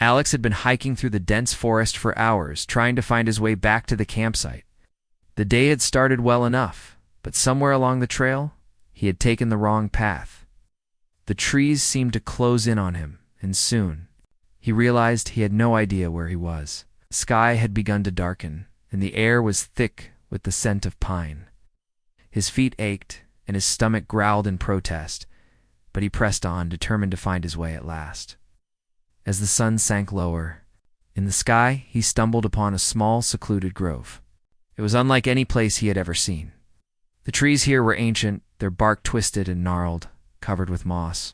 Alex had been hiking through the dense forest for hours, trying to find his way back to the campsite. The day had started well enough, but somewhere along the trail, he had taken the wrong path. The trees seemed to close in on him, and soon, he realized he had no idea where he was. The sky had begun to darken, and the air was thick with the scent of pine. His feet ached, and his stomach growled in protest, but he pressed on, determined to find his way at last. As the sun sank lower, in the sky he stumbled upon a small, secluded grove. It was unlike any place he had ever seen. The trees here were ancient, their bark twisted and gnarled, covered with moss.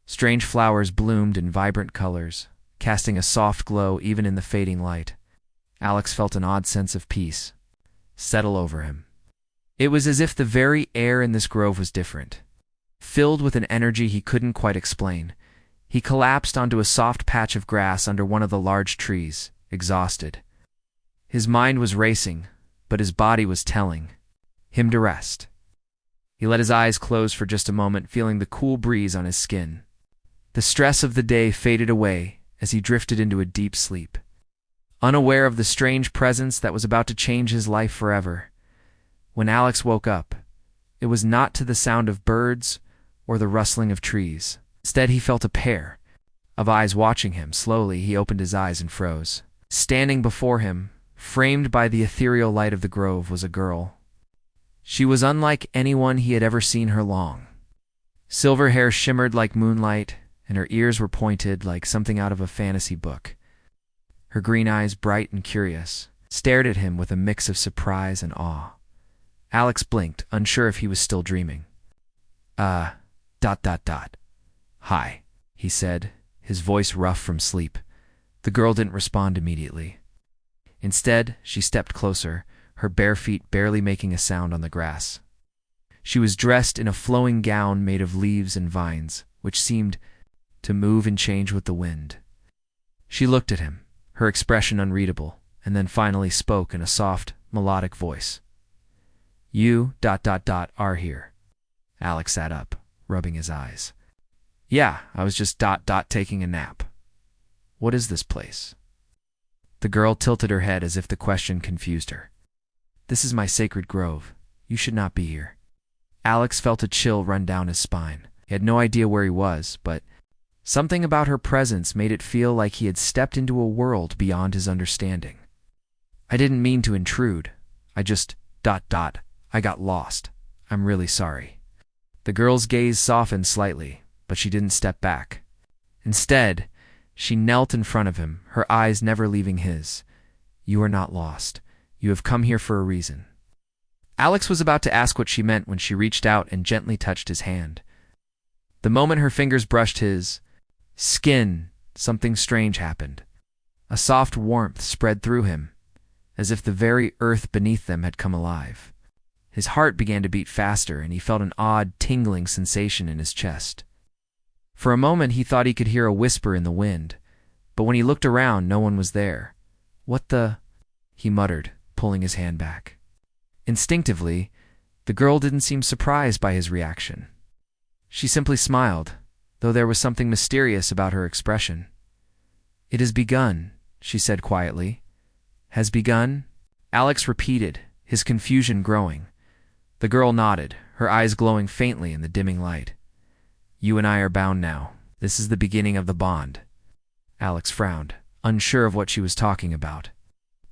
Strange flowers bloomed in vibrant colors, casting a soft glow even in the fading light. Alex felt an odd sense of peace settle over him. It was as if the very air in this grove was different, filled with an energy he couldn't quite explain. He collapsed onto a soft patch of grass under one of the large trees, exhausted. His mind was racing, but his body was telling him to rest. He let his eyes close for just a moment, feeling the cool breeze on his skin. The stress of the day faded away as he drifted into a deep sleep, unaware of the strange presence that was about to change his life forever. When Alex woke up, it was not to the sound of birds or the rustling of trees. Instead, he felt a pair of eyes watching him. Slowly, he opened his eyes and froze. Standing before him, framed by the ethereal light of the grove, was a girl. She was unlike anyone he had ever seen. Her long, silver hair shimmered like moonlight, and her ears were pointed like something out of a fantasy book. Her green eyes, bright and curious, stared at him with a mix of surprise and awe. Alex blinked, unsure if he was still dreaming. Hi, he said, his voice rough from sleep. The girl didn't respond immediately. Instead, she stepped closer, her bare feet barely making a sound on the grass. She was dressed in a flowing gown made of leaves and vines, which seemed to move and change with the wind. She looked at him, her expression unreadable, and then finally spoke in a soft, melodic voice. You are here. Alex sat up, rubbing his eyes. Yeah, I was just taking a nap. What is this place? The girl tilted her head as if the question confused her. This is my sacred grove. You should not be here. Alex felt a chill run down his spine. He had no idea where he was, but something about her presence made it feel like he had stepped into a world beyond his understanding. I didn't mean to intrude. I just I got lost. I'm really sorry. The girl's gaze softened slightly, but she didn't step back. Instead, she knelt in front of him, her eyes never leaving his. You are not lost. You have come here for a reason. Alex was about to ask what she meant when she reached out and gently touched his hand. The moment her fingers brushed his skin, something strange happened. A soft warmth spread through him, as if the very earth beneath them had come alive. His heart began to beat faster, and he felt an odd, tingling sensation in his chest. For a moment he thought he could hear a whisper in the wind, but when he looked around, no one was there. What the? He muttered, pulling his hand back. Instinctively, the girl didn't seem surprised by his reaction. She simply smiled, though there was something mysterious about her expression. It has begun, she said quietly. Has begun? Alex repeated, his confusion growing. The girl nodded, her eyes glowing faintly in the dimming light. You and I are bound now. This is the beginning of the bond. Alex frowned, unsure of what she was talking about.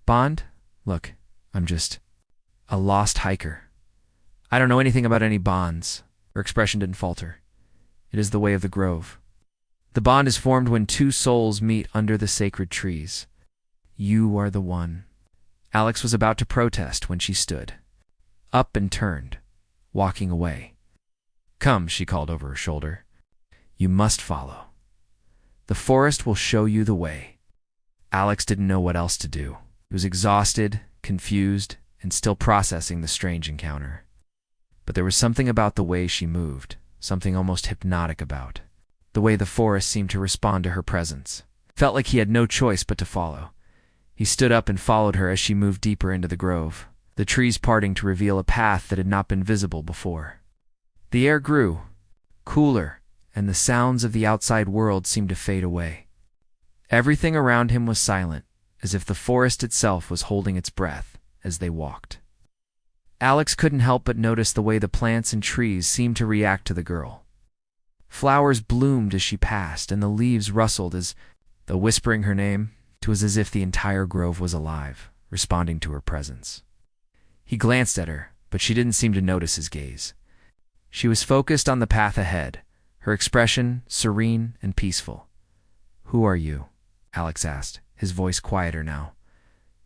Bond? Look, I'm just a lost hiker. I don't know anything about any bonds. Her expression didn't falter. It is the way of the grove. The bond is formed when two souls meet under the sacred trees. You are the one. Alex was about to protest when she stood up and turned, walking away. Come, she called over her shoulder. You must follow. The forest will show you the way. Alex didn't know what else to do. He was exhausted, confused, and still processing the strange encounter. But there was something about the way she moved, something almost hypnotic about the way the forest seemed to respond to her presence. Felt like he had no choice but to follow. He stood up and followed her as she moved deeper into the grove, the trees parting to reveal a path that had not been visible before. The air grew cooler, and the sounds of the outside world seemed to fade away. Everything around him was silent, as if the forest itself was holding its breath as they walked. Alex couldn't help but notice the way the plants and trees seemed to react to the girl. Flowers bloomed as she passed, and the leaves rustled as, though whispering her name, it was as if the entire grove was alive, responding to her presence. He glanced at her, but she didn't seem to notice his gaze. She was focused on the path ahead, her expression serene and peaceful. "Who are you?" Alex asked, his voice quieter now.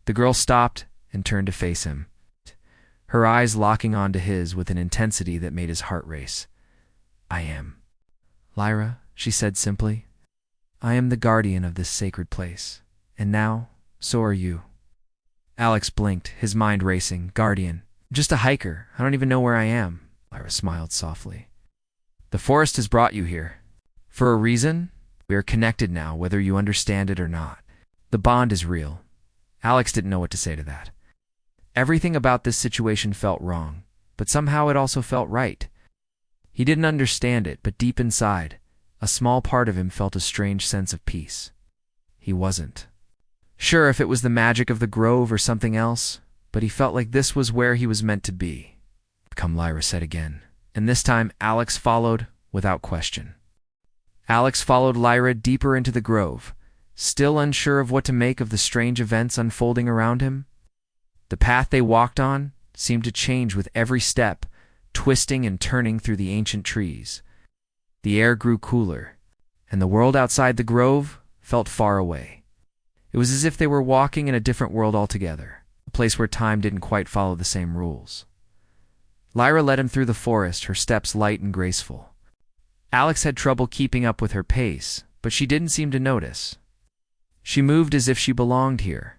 The girl stopped and turned to face him, her eyes locking onto his with an intensity that made his heart race. "I am Lyra," she said simply. "I am the guardian of this sacred place, and now, so are you." Alex blinked, his mind racing. "Guardian? Just a hiker. I don't even know where I am." Lyra smiled softly. "The forest has brought you here. For a reason? We are connected now, whether you understand it or not. The bond is real." Alex didn't know what to say to that. Everything about this situation felt wrong, but somehow it also felt right. He didn't understand it, but deep inside, a small part of him felt a strange sense of peace. He wasn't sure if it was the magic of the grove or something else, but he felt like this was where he was meant to be. "Come," Lyra said again, and this time Alex followed without question. Alex followed Lyra deeper into the grove, still unsure of what to make of the strange events unfolding around him. The path they walked on seemed to change with every step, twisting and turning through the ancient trees. The air grew cooler, and the world outside the grove felt far away. It was as if they were walking in a different world altogether, a place where time didn't quite follow the same rules. Lyra led him through the forest, her steps light and graceful. Alex had trouble keeping up with her pace, but she didn't seem to notice. She moved as if she belonged here,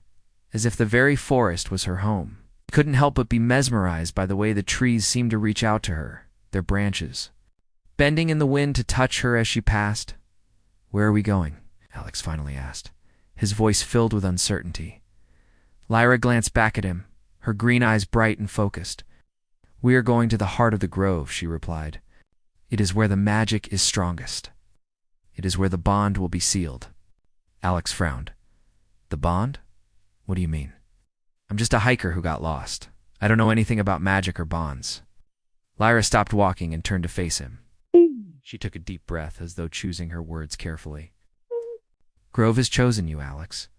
as if the very forest was her home. He couldn't help but be mesmerized by the way the trees seemed to reach out to her, their branches bending in the wind to touch her as she passed. "Where are we going?" Alex finally asked, his voice filled with uncertainty. Lyra glanced back at him, her green eyes bright and focused. "We are going to the heart of the grove," she replied. "It is where the magic is strongest. It is where the bond will be sealed." Alex frowned. "The bond? What do you mean?" "I'm just a hiker who got lost. I don't know anything about magic or bonds." Lyra stopped walking and turned to face him. She took a deep breath as though choosing her words carefully. "Grove has chosen you, Alex.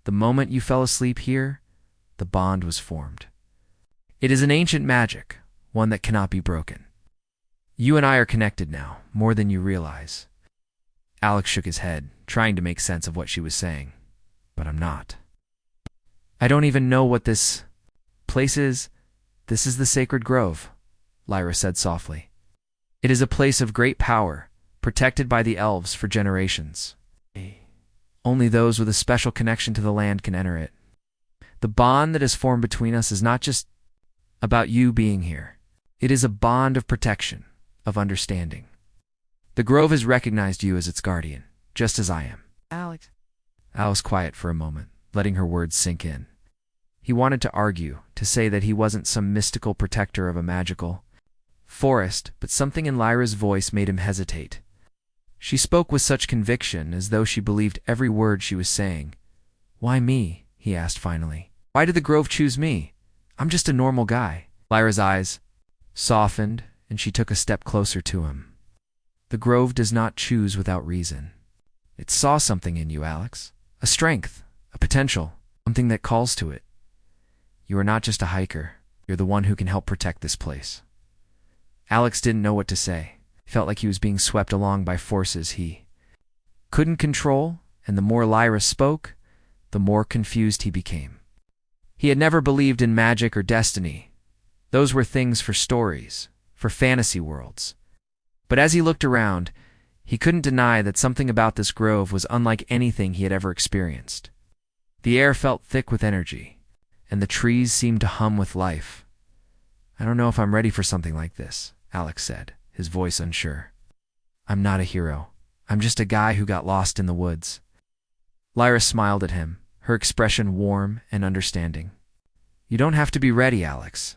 The moment you fell asleep here, the bond was formed. It is an ancient magic, one that cannot be broken. You and I are connected now, more than you realize." Alex shook his head, trying to make sense of what she was saying. "But I'm not. I don't even know what this place is." "This is the sacred grove," Lyra said softly. "It is a place of great power, protected by the elves for generations. Only those with a special connection to the land can enter it. The bond that is formed between us is not just about you being here. It is a bond of protection, of understanding. The grove has recognized you as its guardian, just as I am." "Alex." Al was quiet for a moment, letting her words sink in. He wanted to argue, to say that he wasn't some mystical protector of a magical forest, but something in Lyra's voice made him hesitate. She spoke with such conviction, as though she believed every word she was saying. "Why me?" he asked finally. "Why did the grove choose me? I'm just a normal guy." Lyra's eyes softened, and she took a step closer to him. "The grove does not choose without reason. It saw something in you, Alex. A strength, a potential, something that calls to it. You are not just a hiker. You're the one who can help protect this place." Alex didn't know what to say. He felt like he was being swept along by forces he couldn't control, and the more Lyra spoke, the more confused he became. He had never believed in magic or destiny. Those were things for stories, for fantasy worlds. But as he looked around, he couldn't deny that something about this grove was unlike anything he had ever experienced. The air felt thick with energy, and the trees seemed to hum with life. "I don't know if I'm ready for something like this," Alex said, his voice unsure. "I'm not a hero. I'm just a guy who got lost in the woods." Lyra smiled at him, her expression warm and understanding. "You don't have to be ready, Alex.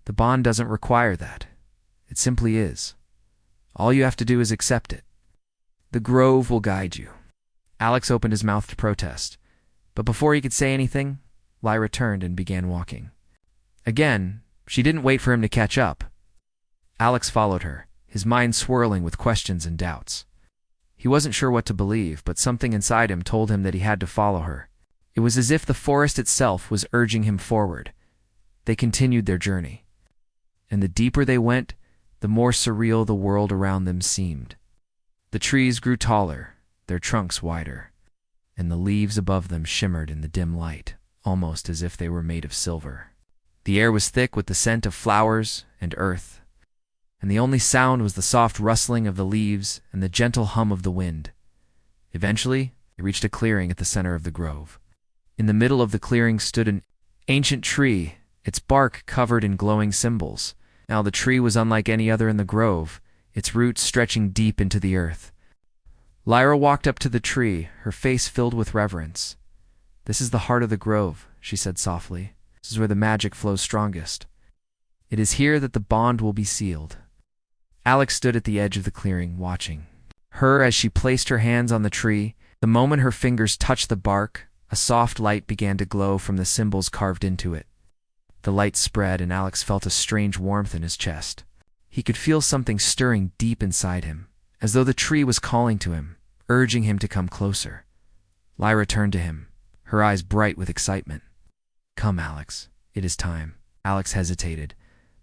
The bond doesn't require that. It simply is. All you have to do is accept it. The grove will guide you. Alex opened his mouth to protest, but before he could say anything, Lyra turned and began walking. Again, she didn't wait for him to catch up. Alex followed her, his mind swirling with questions and doubts. He wasn't sure what to believe, but something inside him told him that he had to follow her. It was as if the forest itself was urging him forward. They continued their journey. And the deeper they went, the more surreal the world around them seemed. The trees grew taller, their trunks wider, and the leaves above them shimmered in the dim light, almost as if they were made of silver. The air was thick with the scent of flowers and earth, and the only sound was the soft rustling of the leaves and the gentle hum of the wind. Eventually, they reached a clearing at the center of the grove. In the middle of the clearing stood an ancient tree, its bark covered in glowing symbols. Now the tree was unlike any other in the grove, its roots stretching deep into the earth. Lyra walked up to the tree, her face filled with reverence. "This is the heart of the grove," she said softly. "This is where the magic flows strongest. It is here that the bond will be sealed." Alex stood at the edge of the clearing, watching her as she placed her hands on the tree. The moment her fingers touched the bark, a soft light began to glow from the symbols carved into it. The light spread, and Alex felt a strange warmth in his chest. He could feel something stirring deep inside him, as though the tree was calling to him, urging him to come closer. Lyra turned to him, her eyes bright with excitement. "Come, Alex, it is time." Alex hesitated,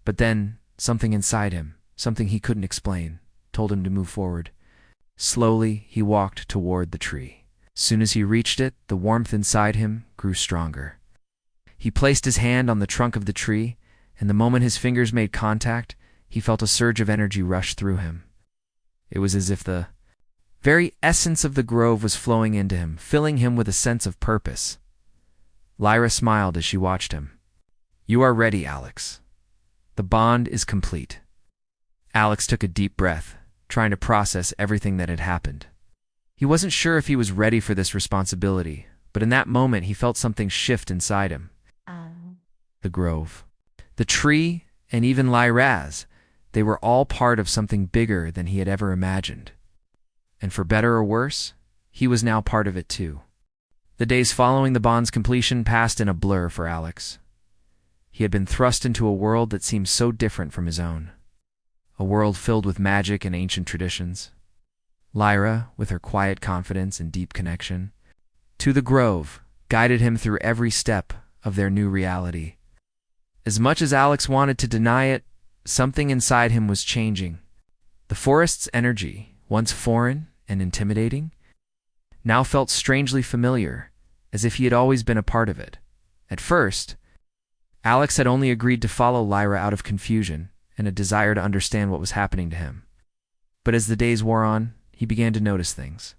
but then something inside him, something he couldn't explain, told him to move forward. Slowly, he walked toward the tree. Soon as he reached it, the warmth inside him grew stronger. He placed his hand on the trunk of the tree, and the moment his fingers made contact, he felt a surge of energy rush through him. It was as if the very essence of the grove was flowing into him, filling him with a sense of purpose. Lyra smiled as she watched him. "You are ready, Alex. The bond is complete." Alex took a deep breath, trying to process everything that had happened. He wasn't sure if he was ready for this responsibility, but in that moment he felt something shift inside him. The grove, the tree, and even Lyraz, they were all part of something bigger than he had ever imagined. And for better or worse, he was now part of it too. The days following the bond's completion passed in a blur for Alex. He had been thrust into a world that seemed so different from his own. A world filled with magic and ancient traditions. Lyra, with her quiet confidence and deep connection, to the grove, guided him through every step of their new reality. As much as Alex wanted to deny it, something inside him was changing. The forest's energy, once foreign and intimidating, now felt strangely familiar, as if he had always been a part of it. At first, Alex had only agreed to follow Lyra out of confusion and a desire to understand what was happening to him. But as the days wore on, he began to notice things.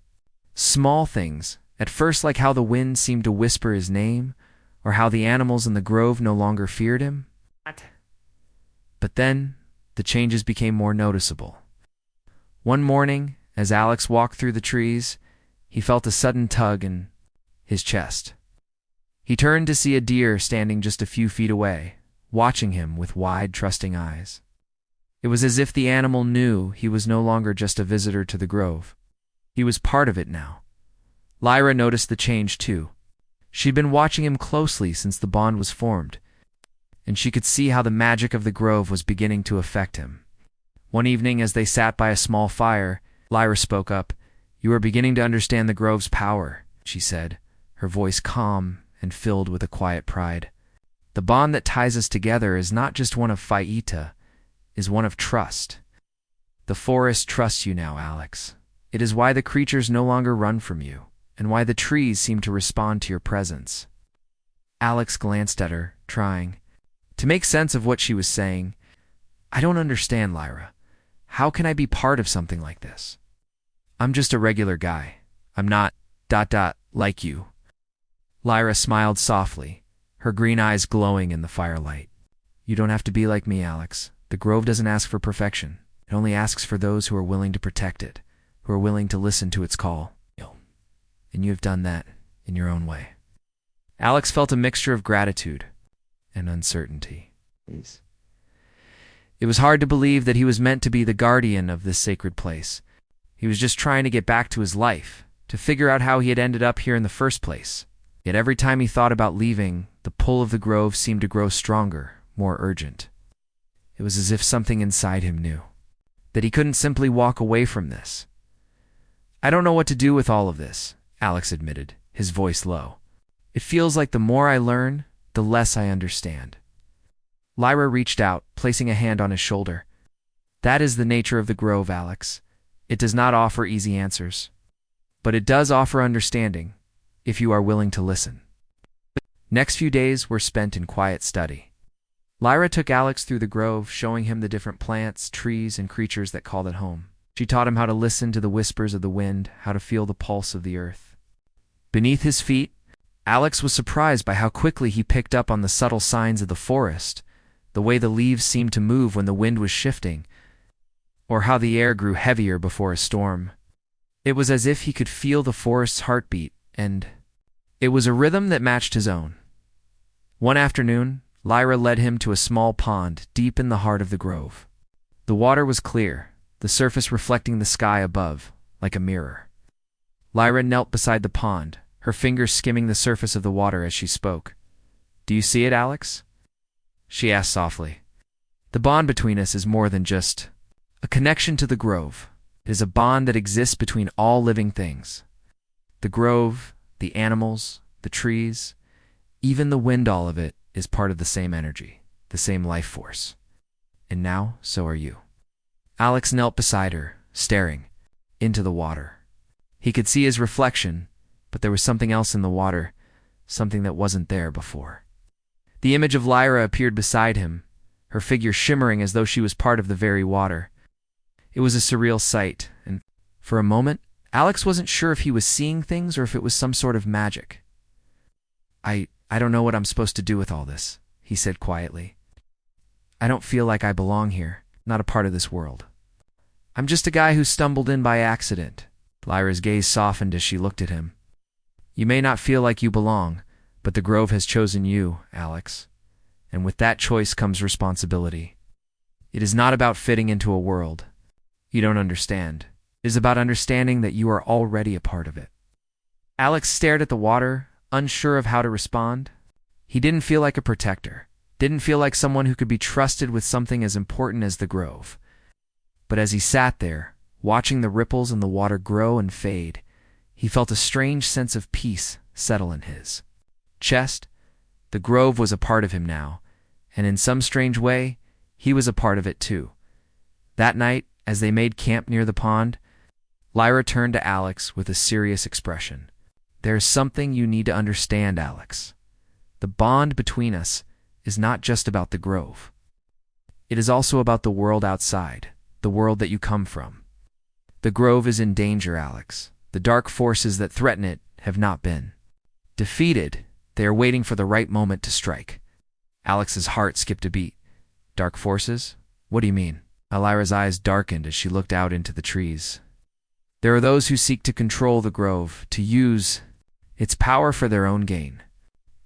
Small things, at first like how the wind seemed to whisper his name, or how the animals in the grove no longer feared him. But then, the changes became more noticeable. One morning, as Alex walked through the trees, he felt a sudden tug in his chest. He turned to see a deer standing just a few feet away, watching him with wide, trusting eyes. It was as if the animal knew he was no longer just a visitor to the grove. He was part of it now. Lyra noticed the change too. She'd been watching him closely since the bond was formed, and she could see how the magic of the grove was beginning to affect him. One evening, as they sat by a small fire, Lyra spoke up. "You are beginning to understand the grove's power," she said, her voice calm and filled with a quiet pride. "The bond that ties us together is not just one of Faita, is one of trust. The forest trusts you now, Alex. It is why the creatures no longer run from you, and why the trees seem to respond to your presence." Alex glanced at her, trying to make sense of what she was saying. "I don't understand, Lyra. How can I be part of something like this? I'm just a regular guy. I'm not ... like you." Lyra smiled softly, her green eyes glowing in the firelight. "You don't have to be like me, Alex. The grove doesn't ask for perfection. It only asks for those who are willing to protect it, who are willing to listen to its call. And you have done that in your own way." Alex felt a mixture of gratitude and uncertainty. It was hard to believe that he was meant to be the guardian of this sacred place. He was just trying to get back to his life, to figure out how he had ended up here in the first place. Yet every time he thought about leaving, the pull of the grove seemed to grow stronger, more urgent. It was as if something inside him knew that he couldn't simply walk away from this. "I don't know what to do with all of this," Alex admitted, his voice low. "It feels like the more I learn, the less I understand." Lyra reached out, placing a hand on his shoulder. "That is the nature of the grove, Alex. It does not offer easy answers. But it does offer understanding, if you are willing to listen." Next few days were spent in quiet study. Lyra took Alex through the grove, showing him the different plants, trees, and creatures that called it home. She taught him how to listen to the whispers of the wind, how to feel the pulse of the earth. Beneath his feet, Alex was surprised by how quickly he picked up on the subtle signs of the forest, the way the leaves seemed to move when the wind was shifting, or how the air grew heavier before a storm. It was as if he could feel the forest's heartbeat, and it was a rhythm that matched his own. One afternoon, Lyra led him to a small pond deep in the heart of the grove. The water was clear, the surface reflecting the sky above, like a mirror. Lyra knelt beside the pond, her fingers skimming the surface of the water as she spoke. "Do you see it, Alex?" she asked softly. "The bond between us is more than just a connection to the grove. It is a bond that exists between all living things. The grove, the animals, the trees, even the wind, all of it is part of the same energy, the same life force. And now, so are you." Alex knelt beside her, staring into the water. He could see his reflection, but there was something else in the water, something that wasn't there before. The image of Lyra appeared beside him, her figure shimmering as though she was part of the very water. It was a surreal sight, and for a moment, Alex wasn't sure if he was seeing things or if it was some sort of magic. I don't know what I'm supposed to do with all this," he said quietly. "I don't feel like I belong here, not a part of this world. I'm just a guy who stumbled in by accident." Lyra's gaze softened as she looked at him. "You may not feel like you belong, but the grove has chosen you, Alex. And with that choice comes responsibility. It is not about fitting into a world you don't understand. It is about understanding that you are already a part of it." Alex stared at the water, unsure of how to respond. He didn't feel like a protector, didn't feel like someone who could be trusted with something as important as the grove. But as he sat there, watching the ripples in the water grow and fade, he felt a strange sense of peace settle in his chest. The grove was a part of him now, and in some strange way, he was a part of it too. That night, as they made camp near the pond, Lyra turned to Alex with a serious expression. "There is something you need to understand, Alex. The bond between us is not just about the grove. It is also about the world outside, the world that you come from. The grove is in danger, Alex. The dark forces that threaten it have not been defeated. They are waiting for the right moment to strike." Alex's heart skipped a beat. "Dark forces? What do you mean?" Lyra's eyes darkened as she looked out into the trees. "There are those who seek to control the grove, to use its power for their own gain.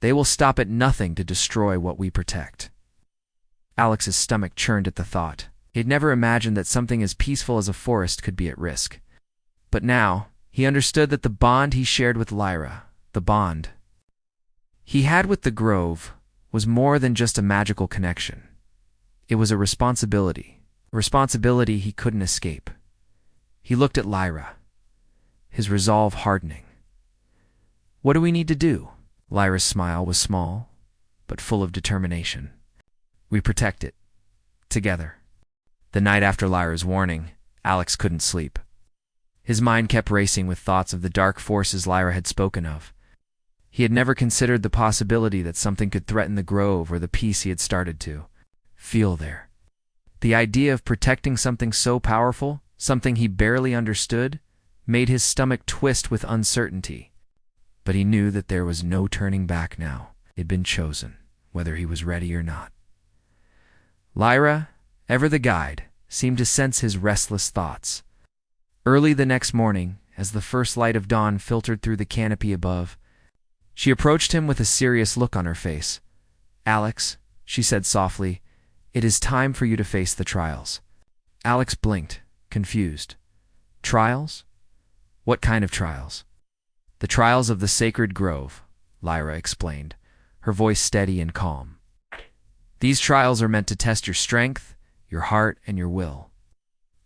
They will stop at nothing to destroy what we protect." Alex's stomach churned at the thought. He had never imagined that something as peaceful as a forest could be at risk. But now, he understood that the bond he shared with Lyra, the bond he had with the grove, was more than just a magical connection. It was a responsibility he couldn't escape. He looked at Lyra, his resolve hardening. "What do we need to do?" Lyra's smile was small, but full of determination. "We protect it. Together." The night after Lyra's warning, Alex couldn't sleep. His mind kept racing with thoughts of the dark forces Lyra had spoken of. He had never considered the possibility that something could threaten the grove or the peace he had started to feel there. The idea of protecting something so powerful, something he barely understood, made his stomach twist with uncertainty. But he knew that there was no turning back now. It had been chosen, whether he was ready or not. Lyra, ever the guide, seemed to sense his restless thoughts. Early the next morning, as the first light of dawn filtered through the canopy above, she approached him with a serious look on her face. "Alex," she said softly, "it is time for you to face the trials." Alex blinked, confused. "Trials? What kind of trials?" The trials of the sacred grove, Lyra explained, her voice steady and calm. These trials are meant to test your strength, your heart, and your will.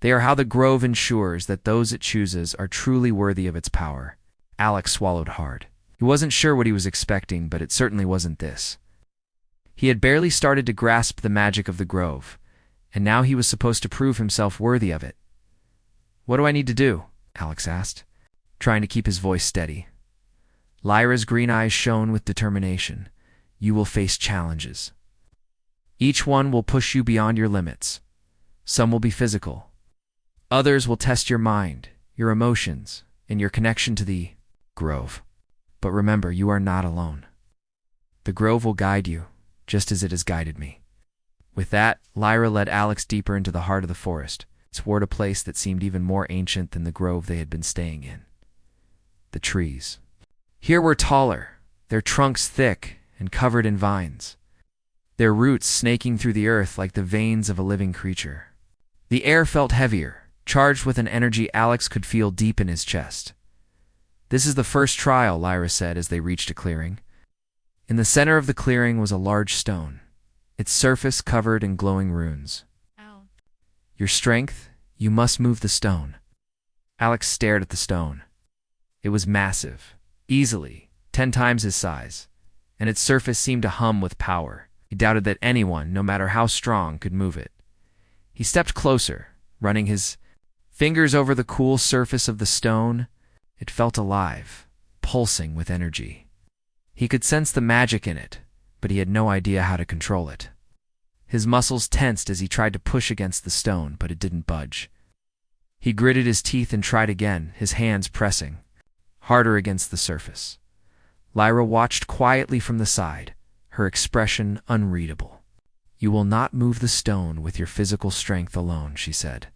They are how the grove ensures that those it chooses are truly worthy of its power. Alex swallowed hard. He wasn't sure what he was expecting, but it certainly wasn't this. He had barely started to grasp the magic of the grove, and now he was supposed to prove himself worthy of it. "What do I need to do?" Alex asked, trying to keep his voice steady. Lyra's green eyes shone with determination. "You will face challenges. Each one will push you beyond your limits. Some will be physical. Others will test your mind, your emotions, and your connection to the grove. But remember, you are not alone. The grove will guide you, just as it has guided me." With that, Lyra led Alex deeper into the heart of the forest, toward a place that seemed even more ancient than the grove they had been staying in. The trees. Here were taller, their trunks thick and covered in vines, their roots snaking through the earth like the veins of a living creature. The air felt heavier, charged with an energy Alex could feel deep in his chest. "This is the first trial," Lyra said as they reached a clearing. In the center of the clearing was a large stone, its surface covered in glowing runes. Ow. "Your strength, you must move the stone." Alex stared at the stone. It was massive, easily 10 times his size, and its surface seemed to hum with power. He doubted that anyone, no matter how strong, could move it. He stepped closer, running his fingers over the cool surface of the stone. It felt alive, pulsing with energy. He could sense the magic in it, but he had no idea how to control it. His muscles tensed as he tried to push against the stone, but it didn't budge. He gritted his teeth and tried again, his hands pressing harder against the surface. Lyra watched quietly from the side, her expression unreadable. "You will not move the stone with your physical strength alone," she said.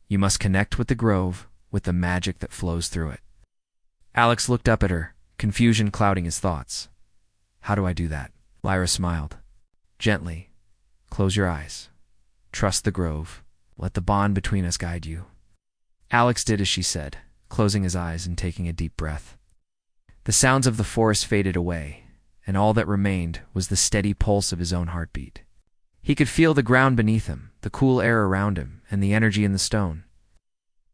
"You must connect with the grove, with the magic that flows through it." Alex looked up at her, confusion clouding his thoughts. "How do I do that?" Lyra smiled. "Gently. Close your eyes. Trust the grove. Let the bond between us guide you." Alex did as she said, closing his eyes and taking a deep breath. The sounds of the forest faded away, and all that remained was the steady pulse of his own heartbeat. He could feel the ground beneath him, the cool air around him, and the energy in the stone.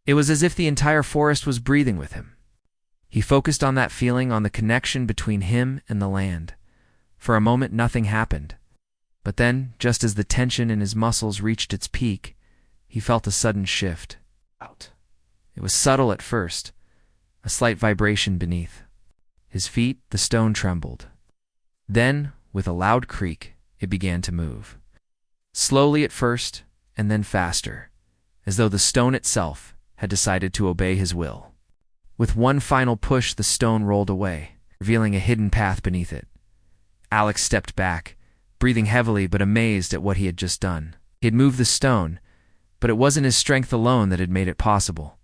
It was as if the entire forest was breathing with him. He focused on that feeling, on the connection between him and the land. For a moment, nothing happened. But then, just as the tension in his muscles reached its peak, he felt a sudden shift. Out. It was subtle at first, a slight vibration beneath his feet. The stone trembled. Then, with a loud creak, it began to move. Slowly at first, and then faster, as though the stone itself had decided to obey his will. With one final push, the stone rolled away, revealing a hidden path beneath it. Alex stepped back, breathing heavily but amazed at what he had just done. He had moved the stone, but it wasn't his strength alone that had made it possible.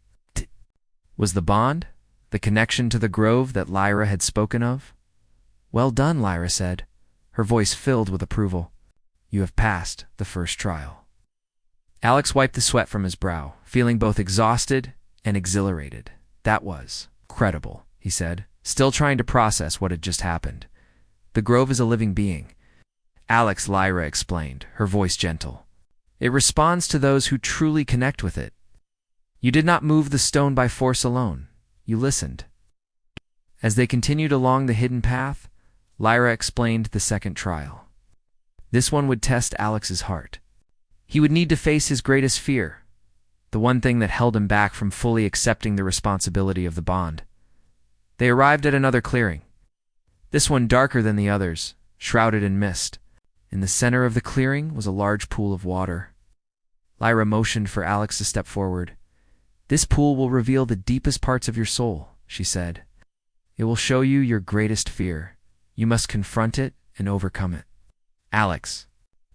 Was the bond, the connection to the grove that Lyra had spoken of? "Well done," Lyra said, her voice filled with approval. "You have passed the first trial." Alex wiped the sweat from his brow, feeling both exhausted and exhilarated. "That was incredible," he said, still trying to process what had just happened. "The grove is a living being." "Alex," Lyra explained, her voice gentle. "It responds to those who truly connect with it. You did not move the stone by force alone. You listened." As they continued along the hidden path, Lyra explained the second trial. This one would test Alex's heart. He would need to face his greatest fear, the one thing that held him back from fully accepting the responsibility of the bond. They arrived at another clearing, this one darker than the others, shrouded in mist. In the center of the clearing was a large pool of water. Lyra motioned for Alex to step forward. "This pool will reveal the deepest parts of your soul," she said. "It will show you your greatest fear. You must confront it and overcome it." Alex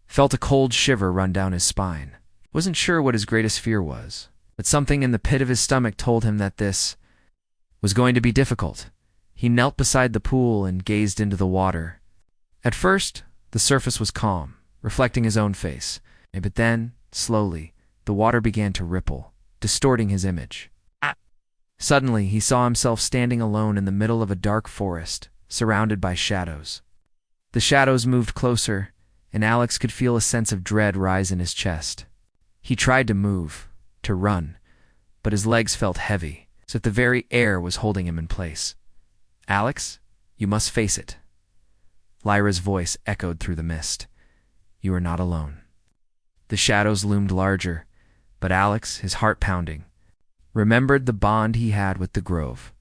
felt a cold shiver run down his spine. Wasn't sure what his greatest fear was, but something in the pit of his stomach told him that this was going to be difficult. He knelt beside the pool and gazed into the water. At first, the surface was calm, reflecting his own face, but then, slowly, the water began to ripple, distorting his image. Suddenly, he saw himself standing alone in the middle of a dark forest, surrounded by shadows. The shadows moved closer, and Alex could feel a sense of dread rise in his chest. He tried to move, to run, but his legs felt heavy, as if the very air was holding him in place. "Alex, you must face it." Lyra's voice echoed through the mist. "You are not alone." The shadows loomed larger, but Alex, his heart pounding, remembered the bond he had with the grove.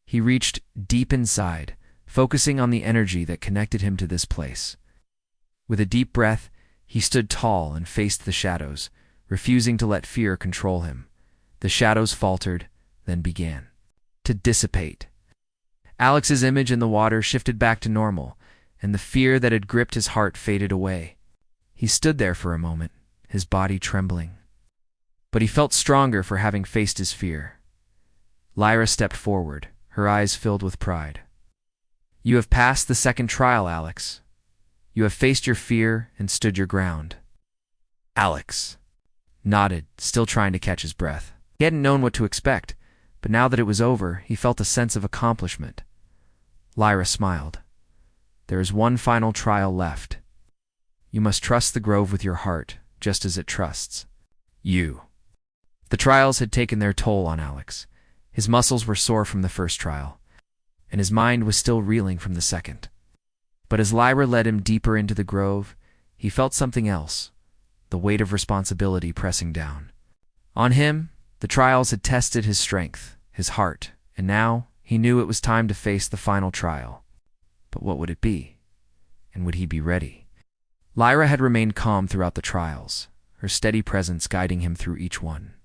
He reached deep inside, focusing on the energy that connected him to this place. With a deep breath, he stood tall and faced the shadows, refusing to let fear control him. The shadows faltered, then began to dissipate. Alex's image in the water shifted back to normal, and the fear that had gripped his heart faded away. He stood there for a moment, his body trembling. But he felt stronger for having faced his fear. Lyra stepped forward, her eyes filled with pride. "You have passed the second trial, Alex. You have faced your fear and stood your ground." Alex nodded, still trying to catch his breath. He hadn't known what to expect, but now that it was over, he felt a sense of accomplishment. Lyra smiled. "There is one final trial left. You must trust the grove with your heart, just as it trusts you." The trials had taken their toll on Alex. His muscles were sore from the first trial, and his mind was still reeling from the second. But as Lyra led him deeper into the grove, he felt something else, the weight of responsibility pressing down. On him, the trials had tested his strength, his heart, and now he knew it was time to face the final trial. But what would it be? And would he be ready? Lyra had remained calm throughout the trials, her steady presence guiding him through each one.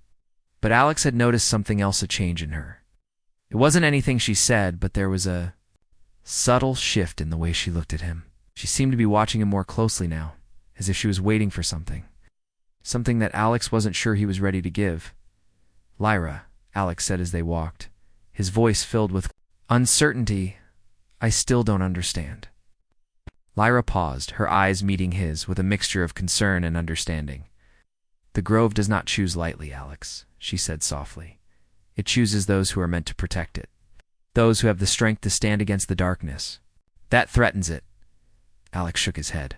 But Alex had noticed something else a change in her. It wasn't anything she said, but there was a subtle shift in the way she looked at him. She seemed to be watching him more closely now, as if she was waiting for something. Something that Alex wasn't sure he was ready to give. "Lyra," Alex said as they walked, his voice filled with uncertainty, "I still don't understand." Lyra paused, her eyes meeting his with a mixture of concern and understanding. "The grove does not choose lightly, Alex," she said softly. "It chooses those who are meant to protect it, those who have the strength to stand against the darkness. That threatens it." Alex shook his head.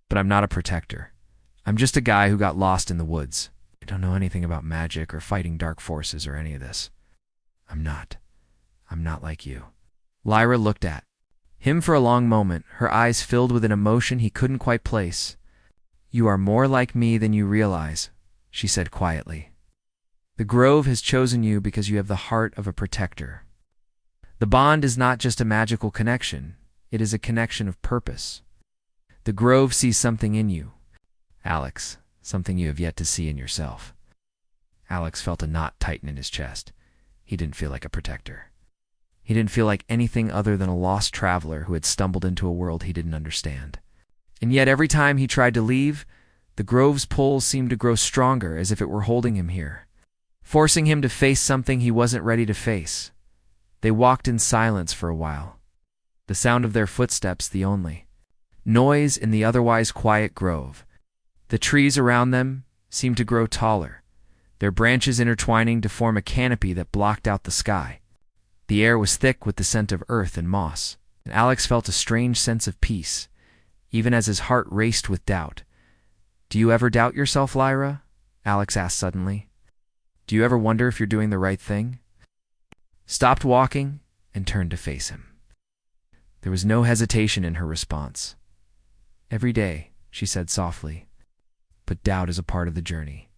"But I'm not a protector. I'm just a guy who got lost in the woods. I don't know anything about magic or fighting dark forces or any of this. I'm not like you." Lyra looked at him for a long moment, her eyes filled with an emotion he couldn't quite place. "You are more like me than you realize," she said quietly. "The grove has chosen you because you have the heart of a protector. The bond is not just a magical connection, it is a connection of purpose. The grove sees something in you, Alex, something you have yet to see in yourself." Alex felt a knot tighten in his chest. He didn't feel like a protector. He didn't feel like anything other than a lost traveler who had stumbled into a world he didn't understand. And yet every time he tried to leave, the grove's pull seemed to grow stronger, as if it were holding him here, forcing him to face something he wasn't ready to face. They walked in silence for a while, the sound of their footsteps the only noise in the otherwise quiet grove. The trees around them seemed to grow taller, their branches intertwining to form a canopy that blocked out the sky. The air was thick with the scent of earth and moss, and Alex felt a strange sense of peace, even as his heart raced with doubt. "Do you ever doubt yourself, Lyra?" Alex asked suddenly. "Do you ever wonder if you're doing the right thing?" Stopped walking and turned to face him. There was no hesitation in her response. "Every day," she said softly, "but doubt is a part of the journey.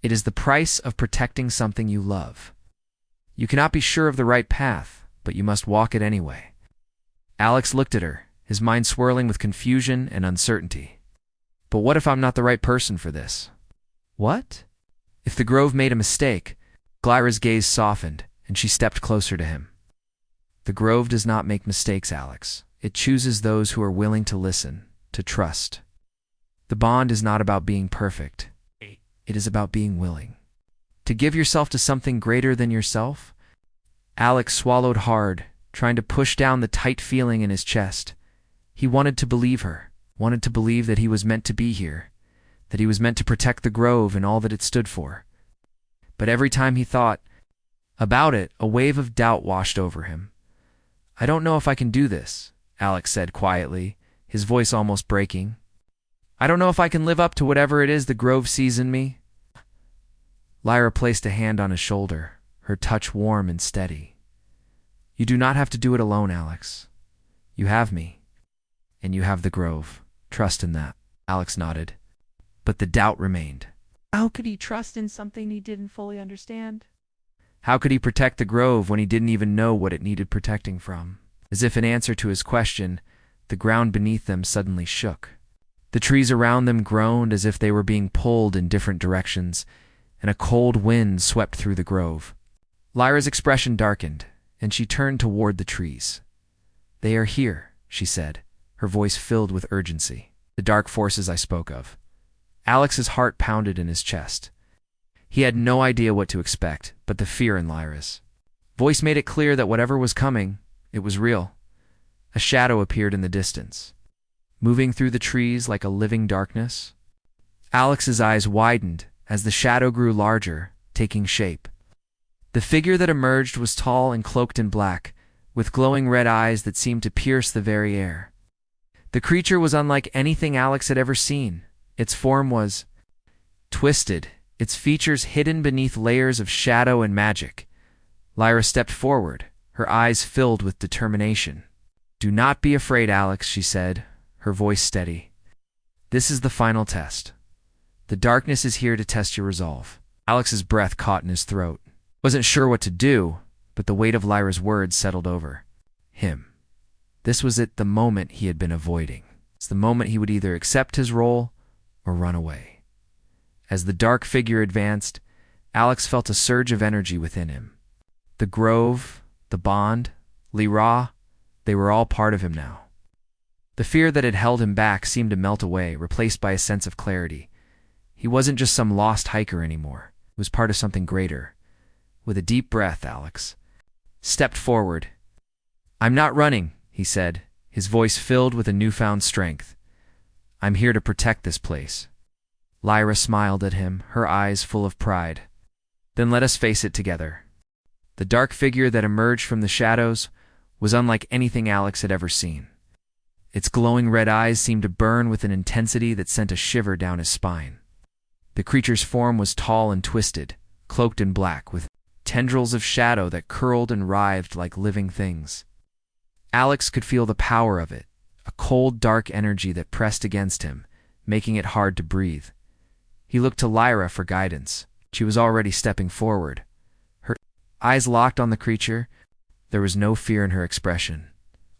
It is the price of protecting something you love. You cannot be sure of the right path, but you must walk it anyway." Alex looked at her, his mind swirling with confusion and uncertainty. "But what if I'm not the right person for this?" "What?" "If the grove made a mistake?" Lyra's gaze softened, and she stepped closer to him. "The grove does not make mistakes, Alex. It chooses those who are willing to listen, to trust. The bond is not about being perfect. It is about being willing. To give yourself to something greater than yourself." Alex swallowed hard, trying to push down the tight feeling in his chest. He wanted to believe her, wanted to believe that he was meant to be here, that he was meant to protect the grove and all that it stood for. But every time he thought, About it, a wave of doubt washed over him. "I don't know if I can do this," Alex said quietly, his voice almost breaking. "I don't know if I can live up to whatever it is the Grove sees in me." Lyra placed a hand on his shoulder, her touch warm and steady. "You do not have to do it alone, Alex. You have me, and you have the Grove. Trust in that." Alex nodded, but the doubt remained. How could he trust in something he didn't fully understand? How could he protect the Grove when he didn't even know what it needed protecting from? As if in answer to his question, the ground beneath them suddenly shook. The trees around them groaned as if they were being pulled in different directions, and a cold wind swept through the Grove. Lyra's expression darkened, and she turned toward the trees. "They are here," she said, her voice filled with urgency. "The dark forces I spoke of." Alex's heart pounded in his chest. He had no idea what to expect, but the fear in Lyra's voice made it clear that whatever was coming, it was real. A shadow appeared in the distance, moving through the trees like a living darkness. Alex's eyes widened as the shadow grew larger, taking shape. The figure that emerged was tall and cloaked in black, with glowing red eyes that seemed to pierce the very air. The creature was unlike anything Alex had ever seen. Its form was twisted, its features hidden beneath layers of shadow and magic. Lyra stepped forward, her eyes filled with determination. "Do not be afraid, Alex," she said, her voice steady. "This is the final test. The darkness is here to test your resolve." Alex's breath caught in his throat. Wasn't sure what to do, but the weight of Lyra's words settled over him. This was it, the moment he had been avoiding. It's the moment he would either accept his role or run away. As the dark figure advanced, Alex felt a surge of energy within him. The Grove, the Bond, Lyra, they were all part of him now. The fear that had held him back seemed to melt away, replaced by a sense of clarity. He wasn't just some lost hiker anymore. He was part of something greater. With a deep breath, Alex stepped forward. "I'm not running," he said, his voice filled with a newfound strength. "I'm here to protect this place." Lyra smiled at him, her eyes full of pride. "Then let us face it together." The dark figure that emerged from the shadows was unlike anything Alex had ever seen. Its glowing red eyes seemed to burn with an intensity that sent a shiver down his spine. The creature's form was tall and twisted, cloaked in black, with tendrils of shadow that curled and writhed like living things. Alex could feel the power of it, a cold, dark energy that pressed against him, making it hard to breathe. He looked to Lyra for guidance. She was already stepping forward. Her eyes locked on the creature. There was no fear in her expression,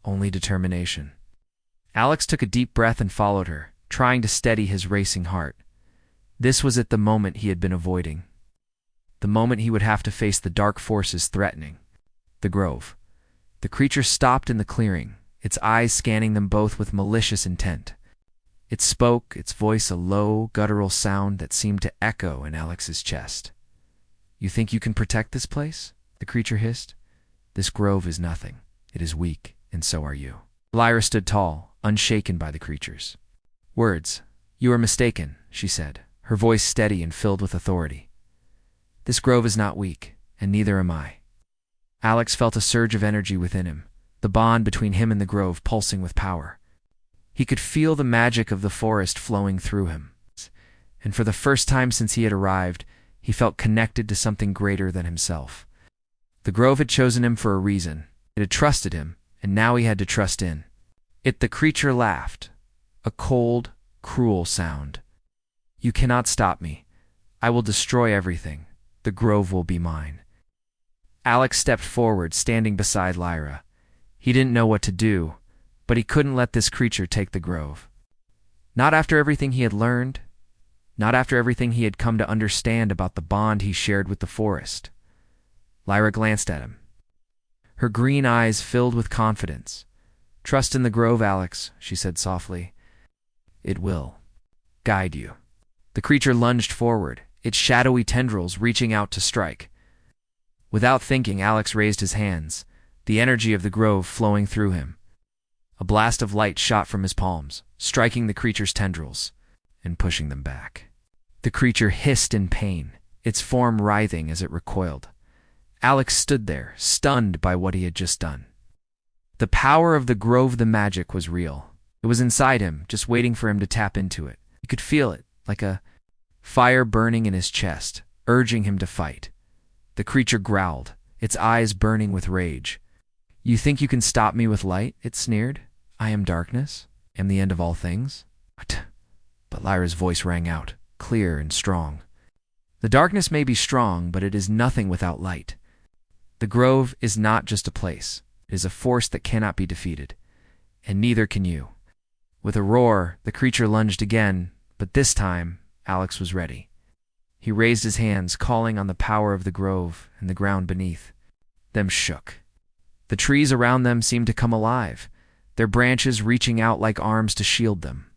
only determination. Alex took a deep breath and followed her, trying to steady his racing heart. This was it, the moment he had been avoiding. The moment he would have to face the dark forces threatening the Grove. The creature stopped in the clearing, its eyes scanning them both with malicious intent. It spoke, its voice a low, guttural sound that seemed to echo in Alex's chest. "You think you can protect this place?" the creature hissed. "This Grove is nothing. It is weak, and so are you." Lyra stood tall, unshaken by the creature's words. "You are mistaken," she said, her voice steady and filled with authority. "This Grove is not weak, and neither am I." Alex felt a surge of energy within him, the bond between him and the Grove pulsing with power. He could feel the magic of the forest flowing through him, and for the first time since he had arrived, he felt connected to something greater than himself. The Grove had chosen him for a reason. It had trusted him, and now he had to trust in it. The creature laughed, a cold, cruel sound. "You cannot stop me. I will destroy everything. The Grove will be mine." Alex stepped forward, standing beside Lyra. He didn't know what to do, but he couldn't let this creature take the Grove. Not after everything he had learned, not after everything he had come to understand about the bond he shared with the forest. Lyra glanced at him, her green eyes filled with confidence. "Trust in the Grove, Alex," she said softly. "It will guide you." The creature lunged forward, its shadowy tendrils reaching out to strike. Without thinking, Alex raised his hands, the energy of the Grove flowing through him. A blast of light shot from his palms, striking the creature's tendrils and pushing them back. The creature hissed in pain, its form writhing as it recoiled. Alex stood there, stunned by what he had just done. The power of the grove, the magic, was real. It was inside him, just waiting for him to tap into it. He could feel it, like a fire burning in his chest, urging him to fight. The creature growled, its eyes burning with rage. "You think you can stop me with light?" it sneered. "I am darkness, am the end of all things." But Lyra's voice rang out, clear and strong. "The darkness may be strong, but it is nothing without light. The grove is not just a place. It is a force that cannot be defeated. And neither can you." With a roar, the creature lunged again, but this time, Alex was ready. He raised his hands, calling on the power of the grove, and the ground beneath them shook. The trees around them seemed to come alive, their branches reaching out like arms to shield them.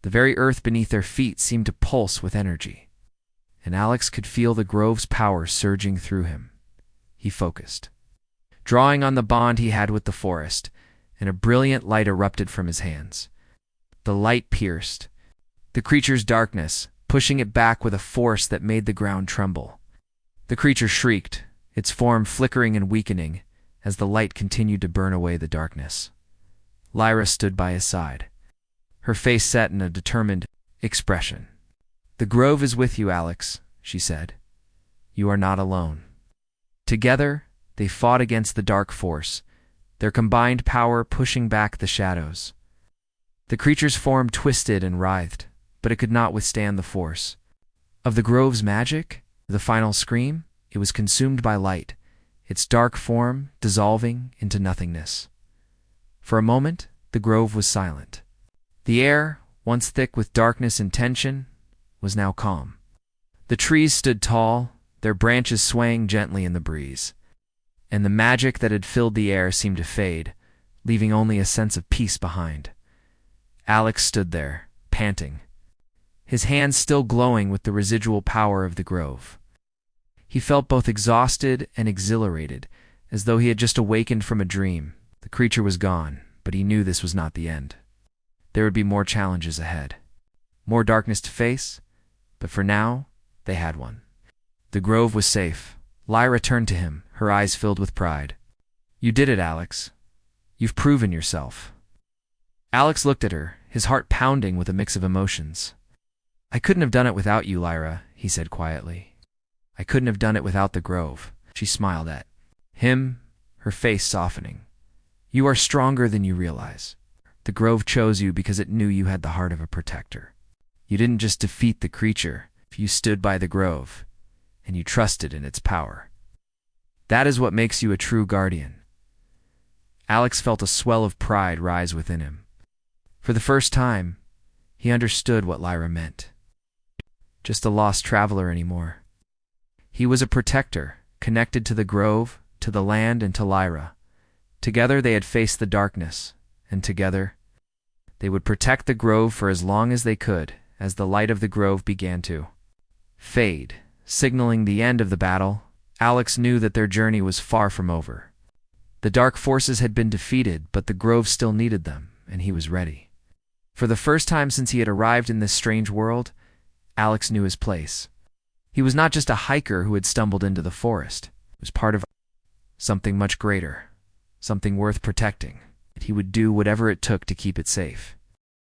The very earth beneath their feet seemed to pulse with energy, and Alex could feel the grove's power surging through him. He focused, drawing on the bond he had with the forest, and a brilliant light erupted from his hands. The light pierced the creature's darkness, pushing it back with a force that made the ground tremble. The creature shrieked, its form flickering and weakening as the light continued to burn away the darkness. Lyra stood by his side, her face set in a determined expression. "The grove is with you, Alex," she said. "You are not alone." Together, they fought against the dark force, their combined power pushing back the shadows. The creature's form twisted and writhed, but it could not withstand the force of the grove's magic. The final scream, it was consumed by light, its dark form dissolving into nothingness. For a moment, the grove was silent. The air, once thick with darkness and tension, was now calm. The trees stood tall, their branches swaying gently in the breeze, and the magic that had filled the air seemed to fade, leaving only a sense of peace behind. Alex stood there, panting, his hands still glowing with the residual power of the grove. He felt both exhausted and exhilarated, as though he had just awakened from a dream. The creature was gone, but he knew this was not the end. There would be more challenges ahead, more darkness to face, but for now, they had one. The grove was safe. Lyra turned to him, her eyes filled with pride. "You did it, Alex. You've proven yourself." Alex looked at her, his heart pounding with a mix of emotions. "I couldn't have done it without you, Lyra," he said quietly. "I couldn't have done it without the grove." She smiled at him, her face softening. "You are stronger than you realize. The grove chose you because it knew you had the heart of a protector. You didn't just defeat the creature, you stood by the grove, and you trusted in its power. That is what makes you a true guardian." Alex felt a swell of pride rise within him. For the first time, he understood what Lyra meant. Just a lost traveler anymore. He was a protector, connected to the grove, to the land, and to Lyra. Together they had faced the darkness, and together they would protect the grove for as long as they could, as the light of the grove began to fade, signaling the end of the battle. Alex knew that their journey was far from over. The dark forces had been defeated, but the grove still needed them, and he was ready. For the first time since he had arrived in this strange world, Alex knew his place. He was not just a hiker who had stumbled into the forest. He was part of something much greater, something worth protecting. He would do whatever it took to keep it safe.